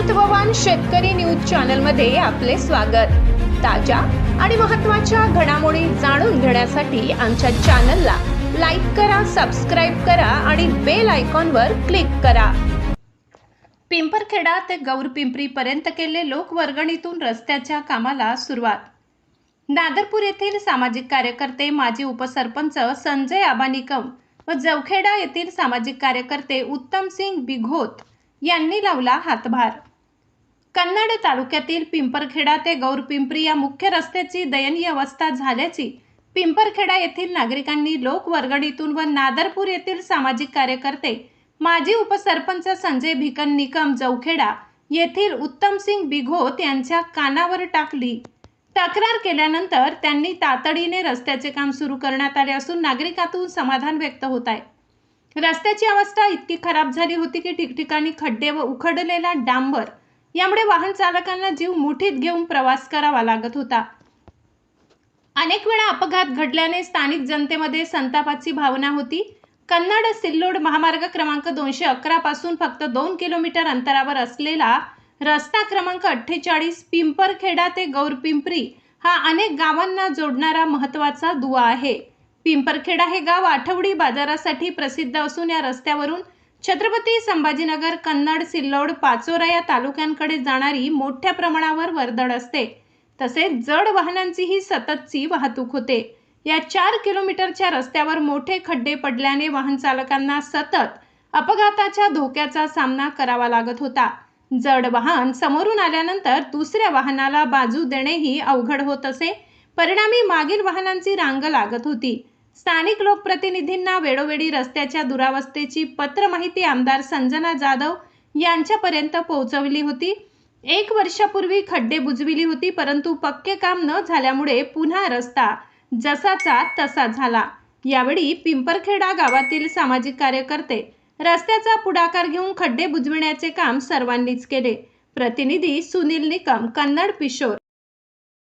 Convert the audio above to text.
महत्त्ववान शेतकरी news channel मध्ये आपले स्वागत। ताज्या आणि महत्त्वाच्या घडामोडी जाणून घेण्यासाठी आमच्या चॅनलला लाईक करा, सबस्क्राइब करा आणि बेल आयकॉनवर क्लिक करा। पिंपरखेडा ते गौरपिंपरी पर्यंत केले लोकवर्गणीतून रस्त्याच्या कामाला सुरुवात। नादरपूर येथील सामाजिक कार्यकर्ते, माजी उपसरपंच संजय आबा निकम व जवखेडा येथील सामाजिक कार्यकर्ते उत्तम सिंग बिघोत यांनी लावला हातभार। कन्नड तालुक्यातील पिंपरखेडा ते गौरपिंपरी या मुख्य रस्त्याची दयनीय अवस्था झाल्याची पिंपरखेडा येथील नागरिकांनी लोकवर्गणीतून व नादरपूर येथील सामाजिक कार्यकर्ते, माजी उपसरपंच संजय भिकन निकम जवखेडा येथील उत्तम सिंग बिघोत यांच्या कानावर टाकली। तक्रार केल्यानंतर त्यांनी तातडीने रस्त्याचे काम सुरू करण्यात आले असून नागरिकांतून समाधान व्यक्त होत आहे। रस्त्याची अवस्था इतकी खराब झाली होती की ठिकठिकाणी खड्डे व उखडलेला डांबर यामुळे वाहन चालकांना जीव मुठीत घेऊन प्रवास करावा लागत होता। अनेक वेळा अपघात घडल्याने स्थानिक जनतेमध्ये संतापाची भावना होती। कन्नड सिल्लोड महामार्ग क्रमांक 211 पासून फक्त 2 किलोमीटर अंतरावर असलेला रस्ता क्रमांक 48 पिंपरखेडा ते गौरपिंपरी हा अनेक गावांना जोडणारा महत्त्वाचा दुवा आहे। पिंपरखेडा हे गाव आठवडी बाजारासाठी प्रसिद्ध असून या रस्त्यावरून छत्रपती संभाजीनगर, कन्नड, सिल्लोड, पाचोरा या तालुक्यांकडे जाणारी मोठ्या प्रमाणावर वर्दळ असते। तसेच जड वाहनांचीही सततची वाहतूक होते। या 4 किलोमीटरच्या रस्त्यावर मोठे खड्डे पडल्याने वाहन चालकांना सतत अपघाताच्या धोक्याचा सामना करावा लागत होता। जड वाहन समोरून आल्यानंतर दुसऱ्या वाहनाला बाजू देणेही अवघड होत असे। परिणामी मागील वाहनांची रांग लागत होती। स्थानिक लोकप्रतिनिधींना वेळोवेळी रस्त्याच्या दुरावस्थेची पत्र माहिती आमदार संजना जाधव यांच्यापर्यंत पोहोचवली होती। 1 वर्षापूर्वी खड्डे बुजविली होती, परंतु पक्के काम न झाल्यामुळे पुन्हा रस्ता जसाचा तसा झाला। यावेळी पिंपरखेडा गावातील सामाजिक कार्यकर्ते रस्त्याचा पुढाकार घेऊन खड्डे बुजविण्याचे काम सर्वांनीच केले। प्रतिनिधी सुनील निकम, कन्नड पिशोर।